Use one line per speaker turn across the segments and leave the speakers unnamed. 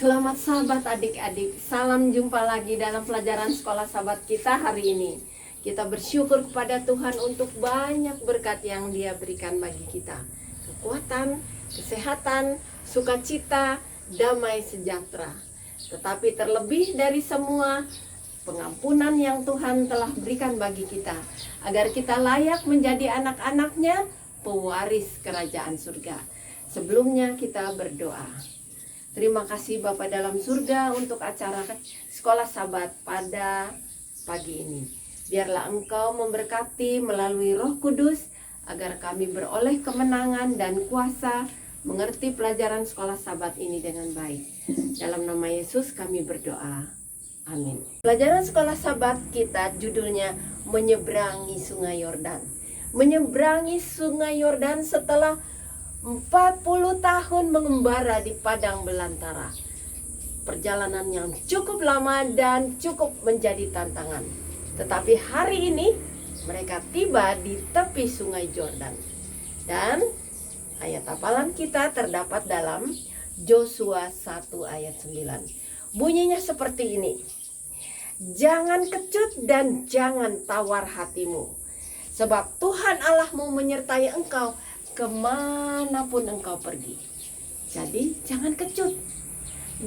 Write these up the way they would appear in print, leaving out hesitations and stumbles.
Selamat sahabat adik-adik, salam jumpa lagi dalam pelajaran sekolah sahabat kita hari ini. Kita bersyukur kepada Tuhan untuk banyak berkat yang Dia berikan bagi kita. Kekuatan, kesehatan, sukacita, damai sejahtera. Tetapi terlebih dari semua, pengampunan yang Tuhan telah berikan bagi kita, agar kita layak menjadi anak-anaknya, pewaris kerajaan surga. Sebelumnya kita berdoa. Terima kasih Bapa dalam surga untuk acara sekolah sahabat pada pagi ini. Biarlah Engkau memberkati melalui Roh Kudus agar kami beroleh kemenangan dan kuasa mengerti pelajaran sekolah sahabat ini dengan baik. Dalam nama Yesus kami berdoa. Amin. Pelajaran sekolah sahabat kita judulnya Menyeberangi Sungai Yordan. Menyeberangi Sungai Yordan setelah 40 tahun mengembara di padang belantara. Perjalanan yang cukup lama dan cukup menjadi tantangan. Tetapi hari ini mereka tiba di tepi sungai Yordan. Dan ayat hafalan kita terdapat dalam Yosua 1 ayat 9. Bunyinya seperti ini. Jangan kecut dan jangan tawar hatimu, sebab Tuhan Allahmu menyertai engkau kemanapun engkau pergi. Jadi jangan kecut,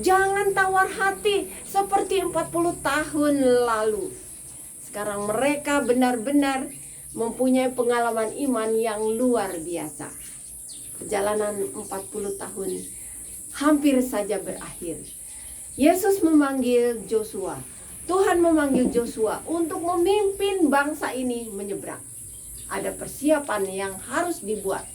jangan tawar hati seperti 40 tahun lalu. Sekarang mereka benar-benar mempunyai pengalaman iman yang luar biasa. Perjalanan 40 tahun hampir saja berakhir. Yesus memanggil Yosua, Tuhan memanggil Yosua untuk memimpin bangsa ini menyeberang. Ada persiapan yang harus dibuat.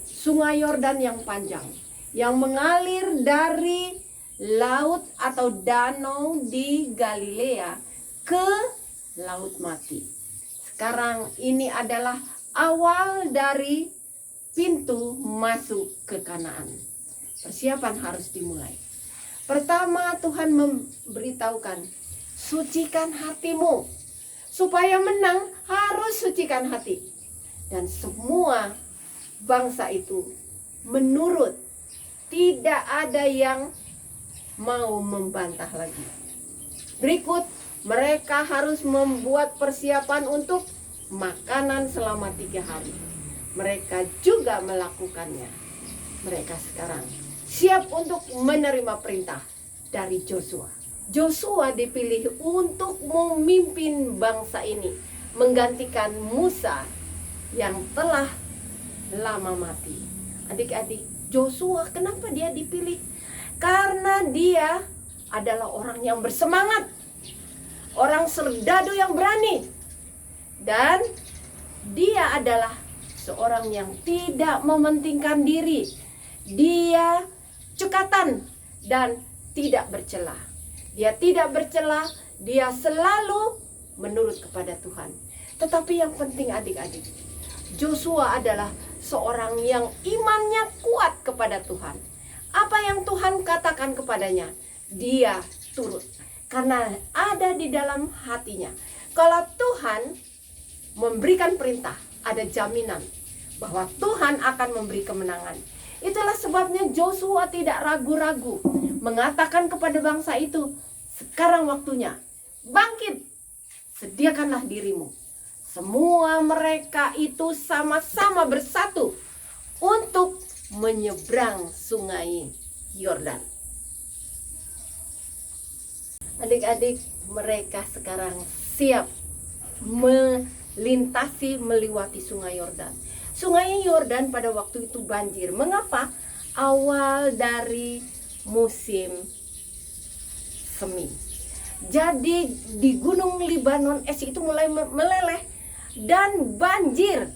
Sungai Yordan yang panjang, yang mengalir dari laut atau danau di Galilea ke Laut Mati. Sekarang ini adalah awal dari pintu masuk ke Kanaan. Persiapan harus dimulai. Pertama, Tuhan memberitahukan, sucikan hatimu. Supaya menang harus sucikan hati. Dan semua bangsa itu menurut, tidak ada yang mau membantah lagi. Berikut, mereka harus membuat persiapan untuk makanan selama 3 hari. Mereka juga melakukannya. Mereka sekarang siap untuk menerima perintah dari Yosua. Yosua dipilih untuk memimpin bangsa ini, menggantikan Musa yang telah lama mati. Adik-adik, Yosua kenapa dia dipilih? Karena dia adalah orang yang bersemangat, orang serdadu yang berani, dan dia adalah seorang yang tidak mementingkan diri. Dia cekatan dan tidak bercela. Dia tidak bercela, dia selalu menurut kepada Tuhan. Tetapi yang penting adik-adik, Yosua adalah seorang yang imannya kuat kepada Tuhan. Apa yang Tuhan katakan kepadanya, dia turut. Karena ada di dalam hatinya. Kalau Tuhan memberikan perintah, ada jaminan bahwa Tuhan akan memberi kemenangan. Itulah sebabnya Yosua tidak ragu-ragu mengatakan kepada bangsa itu, sekarang waktunya, bangkit, sediakanlah dirimu. Semua mereka itu sama-sama bersatu untuk menyeberang sungai Yordan. Adik-adik, mereka sekarang siap melewati sungai Yordan. Sungai Yordan pada waktu itu banjir. Mengapa? Awal dari musim semi. Jadi di Gunung Libanon es itu mulai meleleh dan banjir.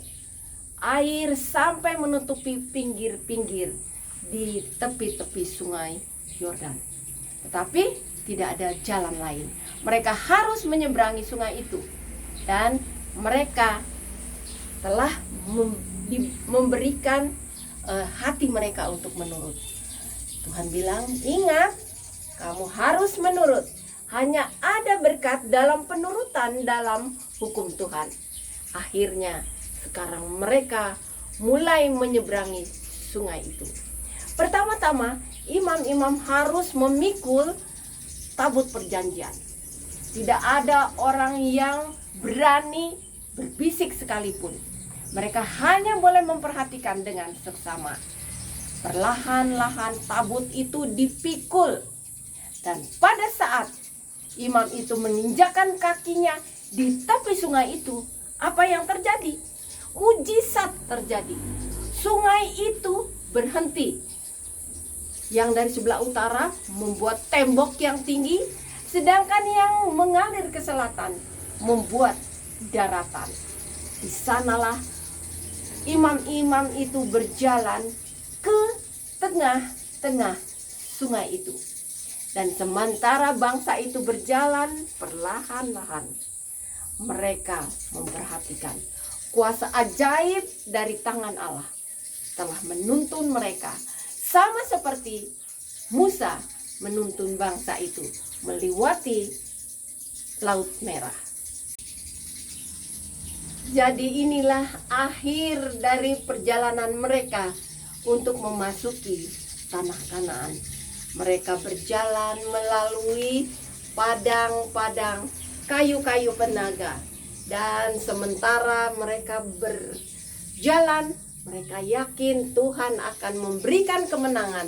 Air sampai menutupi pinggir-pinggir di tepi-tepi sungai Yordan. Tetapi tidak ada jalan lain. Mereka harus menyeberangi sungai itu. Dan mereka telah memberikan hati mereka untuk menurut. Tuhan bilang, ingat, kamu harus menurut. Hanya ada berkat dalam penurutan dalam hukum Tuhan. Akhirnya sekarang mereka mulai menyeberangi sungai itu. Pertama-tama imam-imam harus memikul tabut perjanjian. Tidak ada orang yang berani berbisik sekalipun. Mereka hanya boleh memperhatikan dengan seksama. Perlahan-lahan tabut itu dipikul. Dan pada saat imam itu menginjakan kakinya di tepi sungai itu, apa yang terjadi? Mujizat terjadi. Sungai itu berhenti. Yang dari sebelah utara membuat tembok yang tinggi, sedangkan yang mengalir ke selatan membuat daratan. Di sanalah imam-imam itu berjalan ke tengah-tengah sungai itu. Dan sementara bangsa itu berjalan perlahan-lahan, mereka memperhatikan kuasa ajaib dari tangan Allah telah menuntun mereka, sama seperti Musa menuntun bangsa itu melewati Laut Merah. Jadi inilah akhir dari perjalanan mereka untuk memasuki tanah Kanaan. Mereka berjalan melalui padang-padang kayu-kayu penaga. Dan sementara mereka berjalan, mereka yakin Tuhan akan memberikan kemenangan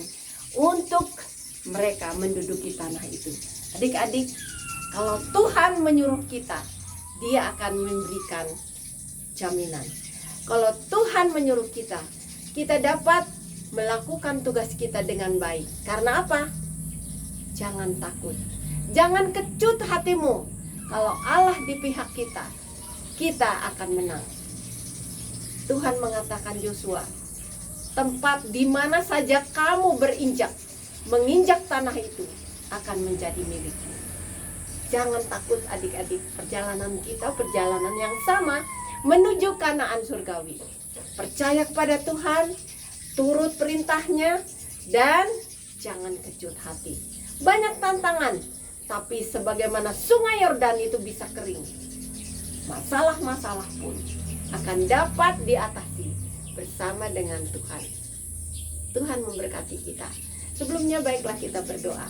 untuk mereka menduduki tanah itu. Adik-adik, kalau Tuhan menyuruh kita, Dia akan memberikan jaminan. Kalau Tuhan menyuruh kita, kita dapat melakukan tugas kita dengan baik. Karena apa? Jangan takut. Jangan kecut hatimu. Kalau Allah di pihak kita, kita akan menang. Tuhan mengatakan Yosua, tempat di mana saja kamu menginjak tanah itu akan menjadi milikmu. Jangan takut adik-adik, perjalanan kita perjalanan yang sama menuju Kanaan surgawi. Percaya kepada Tuhan, turut perintahnya, dan jangan kecut hati. Banyak tantangan, tapi sebagaimana sungai Yordan itu bisa kering, masalah-masalah pun akan dapat diatasi bersama dengan Tuhan. Tuhan memberkati kita. Sebelumnya baiklah kita berdoa.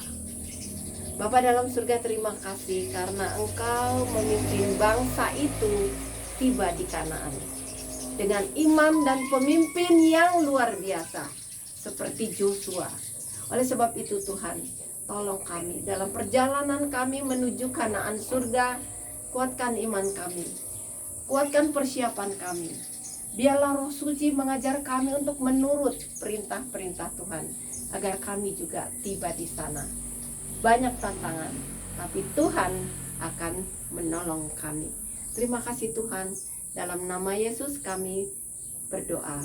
Bapa dalam surga, terima kasih karena Engkau memimpin bangsa itu tiba di Kanaan dengan imam dan pemimpin yang luar biasa seperti Yosua. Oleh sebab itu Tuhan, tolong kami dalam perjalanan kami menuju Kanaan surga. Kuatkan iman kami, kuatkan persiapan kami. Biarlah Roh Suci mengajar kami untuk menurut perintah-perintah Tuhan, agar kami juga tiba di sana. Banyak tantangan, tapi Tuhan akan menolong kami. Terima kasih Tuhan, dalam nama Yesus kami berdoa.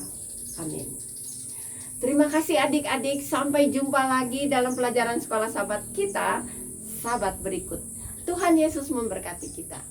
Amin. Terima kasih adik-adik, sampai jumpa lagi dalam pelajaran sekolah sahabat kita, sahabat berikut. Tuhan Yesus memberkati kita.